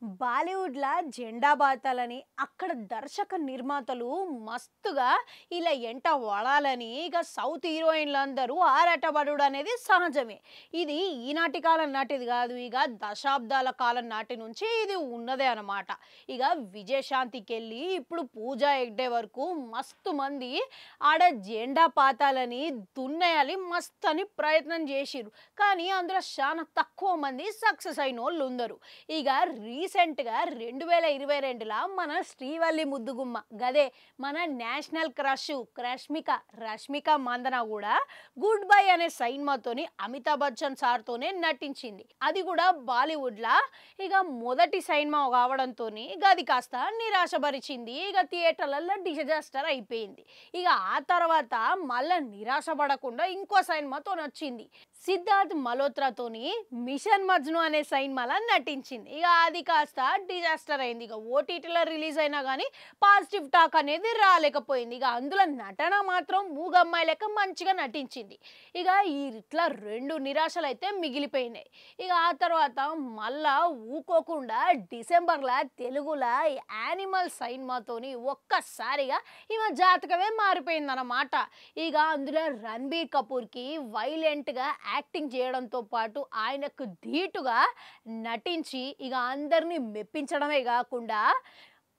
బాలీవుడ్‌ల జెండా బాతాలని, అక్కడ దర్శక నిర్మాతలు మస్తుగా ఇలా ఎంట వడాలని ఇక సౌత్ హీరోయిన్‌లందరూ ఆరాటపడుడనేది సహజమే. ఇది ఈనాటి కాలం నాటిది గాదు. ఇక దశాబ్దాల కాలం నాటి నుంచి ఇది ఉన్నదే అన్నమాట. ఇక విజయశాంతికెళ్ళి ఇప్పుడు పూజా హెగ్డే వరకు మస్తు మంది ఆడ జెండా పాతాలని, దున్నేయాలి మస్తని ప్రయత్నం జేషిర్రు. కానీ అందులో శానా తక్కువ మంది సక్సెస్ అయినోళ్ళుందరు. ఇక రీసెంట్‌గా 2022లా మన శ్రీవల్లి ముద్దుగుమ్మ గదే మన నేషనల్ రష్మిక మందన గూడా 'గుడ్ బై' అనే సినిమాతోని అమితాబ్ బచ్చన్ సార్‌తోనే నటించింది. అది గూడా బాలీవుడ్‌లా ఇక మొదటి సినిమా కావడంతోని గది కాస్త నిరాశపరిచింది. ఇక థియేటర్‌లలో డిజాస్టర్ అయిపోయింది. ఇక ఆ తర్వాత మళ్ళా నిరాశ పడకుండా ఇంకో సినిమాతోనొచ్చింది. సిద్ధార్థ్ మల్హోత్రాతోని 'మిషన్ మజ్ను' అనే సినిమాలో నటించింది. ఇక అది కాస్త డిజాస్టర్ అయింది. ఇక ఓటీటీలో రిలీజ్ అయినా కానీ పాజిటివ్ టాక్ అనేది రాలేకపోయింది. ఇక అందులో నటన మాత్రం మూగమ్మాయి లెక్క మంచిగా నటించింది. ఇక ఇట్లా 2 నిరాశలు అయితే మిగిలిపోయినాయి. ఇక ఆ తర్వాత మళ్ళా ఊకోకుండా డిసెంబర్లో తెలుగులో యానిమల్ సినిమాతోని ఒక్కసారిగా ఈమె జాతకమే మారిపోయిందన్నమాట. ఇక అందులో రణబీర్ కపూర్‌కి వైలెంట్‌గా యాక్టింగ్ చేయడంతో పాటు ఆయనకు ధీటుగా నటించి ఇక అందరిని మెప్పించడమే కాకుండా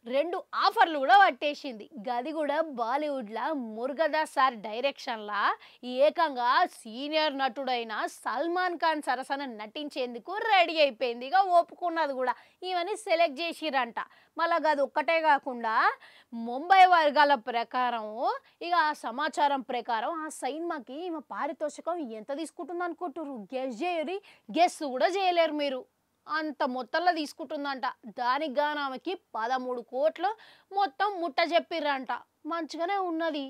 2 ఆఫర్లు కూడా పట్టేసింది. గది కూడా బాలీవుడ్‌ల మురుగదాస్ సార్ డైరెక్షన్‌లా ఏకంగా సీనియర్ నటుడైన సల్మాన్ ఖాన్ సరసన నటించేందుకు రెడీ అయిపోయింది. ఇక ఒప్పుకున్నది కూడా. ఈమెని సెలెక్ట్ చేసిరంట. మళ్ళా గది ఒక్కటే కాకుండా ముంబై వర్గాల ప్రకారం ఇక ఆ సమాచారం ప్రకారం ఆ సినిమాకి ఈమె పారితోషికం ఎంత తీసుకుంటుందనుకుంటుర్రు? గెస్ చేయరి. గెస్ కూడా చేయలేరు మీరు. అంత మొత్తంలో తీసుకుంటుందంట. దానికి గాను ఆమెకి 13,00,00,000 మొత్తం ముట్ట చెప్పిర్రంట. మంచిగానే ఉన్నది.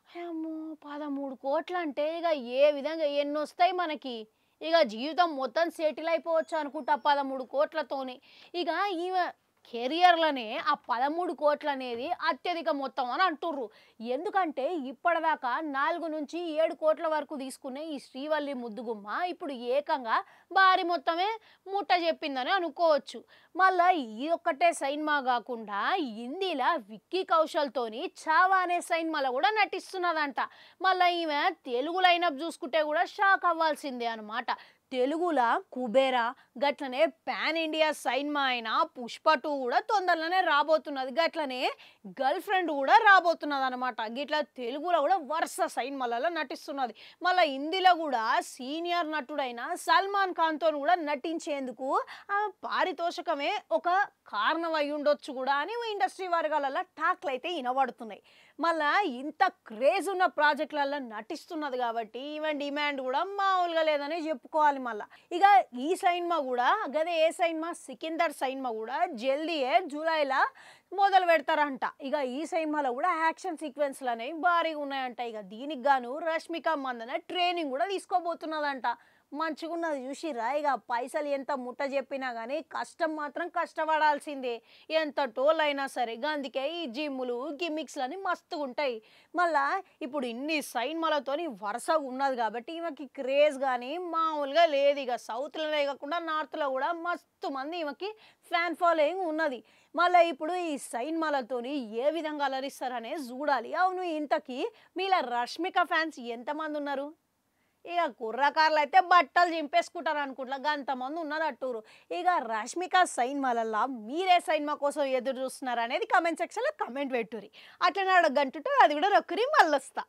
అమ్మో! 13,00,00,000 అంటే ఇక ఏ విధంగా ఎన్నొస్తాయి మనకి? ఇక జీవితం మొత్తం సెటిల్ అయిపోవచ్చు అనుకుంటా 13,00,00,000తోని. ఇక ఈమె కెరియర్‌లోనే ఆ 13,00,00,000 అనేది అత్యధిక మొత్తం అని అంటుర్రు. ఎందుకంటే ఇప్పటిదాకా 4-7 కోట్ల వరకు తీసుకునే ఈ శ్రీవల్లి ముద్దుగుమ్మ ఇప్పుడు ఏకంగా భారీ మొత్తమే ముట్ట చెప్పిందని అనుకోవచ్చు. మళ్ళా ఈ ఒక్కటే సినిమా కాకుండా హిందీలో విక్కీ కౌశల్‌తోని 'చావా' అనే సినిమాలో కూడా నటిస్తున్నదంట. మళ్ళా ఈమె తెలుగు లైనప్ చూసుకుంటే కూడా షాక్ అవ్వాల్సిందే అనమాట. తెలుగుల 'కుబేరా' గట్లనే పాన్ ఇండియా సినిమా అయిన 'పుష్ప 2' కూడా తొందరలోనే రాబోతున్నది. గట్లనే 'గర్ల్ ఫ్రెండ్' కూడా రాబోతున్నదనమాట. గిట్లా తెలుగులో కూడా వరుస సినిమాలలో నటిస్తున్నది. మళ్ళీ హిందీలో కూడా సీనియర్ నటుడైన సల్మాన్ ఖాన్‌తోని కూడా నటించేందుకు పారితోషికమే ఒక కారణం అయి ఉండొచ్చు కూడా అని ఇండస్ట్రీ వర్గాలలో టాక్‌లు అయితే వినబడుతున్నాయి. మళ్ళా ఇంత క్రేజ్ ఉన్న ప్రాజెక్టులలో నటిస్తున్నది కాబట్టి ఈమె డిమాండ్ కూడా మామూలుగా లేదని చెప్పుకోవాలి మళ్ళా. ఇక ఈ సినిమా కూడా గదే ఏ సినిమా 'సికిందర్' సినిమా కూడా జల్దీయే జూలైలో మొదలు పెడతారంట. ఇక ఈ సినిమాలో కూడా యాక్షన్ సీక్వెన్స్‌లు అనేవి భారీగా ఉన్నాయంట. ఇక దీనికి గాను రష్మిక మందన ట్రైనింగ్ కూడా తీసుకోబోతున్నదంట. మంచిగున్నది చూసిర్రా? ఇక పైసలు ఎంత ముట్ట చెప్పినా కానీ కష్టం మాత్రం కష్టపడాల్సిందే. ఎంత టోల్ అయినా సరే. అందుకే ఈ జిమ్ములు గిమ్మిక్స్‌లని మస్తుగుంటాయి. మళ్ళా ఇప్పుడు ఇన్ని సినిమాలతోని వరుసగా ఉన్నది కాబట్టి ఈమెకి క్రేజ్ కానీ మామూలుగా లేదు. ఇక సౌత్‌లోనే కాకుండా నార్త్‌లో కూడా మస్తు మంది ఈమెకి ఫ్యాన్ ఫాలోయింగ్ ఉన్నది. మళ్ళీ ఇప్పుడు ఈ సినిమాలతోని ఏ విధంగా అలరిస్తారనేది చూడాలి. అవును, ఇంతకీ మీలా రష్మిక ఫ్యాన్స్ ఎంతమంది ఉన్నారు? ఇక కుర్రకారులు అయితే బట్టలు చింపేసుకుంటారు అనుకుంటా. గంతమంది ఉన్నారు అట్టూరు. ఇక రష్మిక సినిమాలల్లా మీరే సినిమా కోసం ఎదురు చూస్తున్నారు అనేది కామెంట్ సెక్షన్‌లో కామెంట్ పెట్టుర్రి. అట్లనే ఆడ గంటుంటే అది కూడా రొక్కురి మళ్ళొస్తా.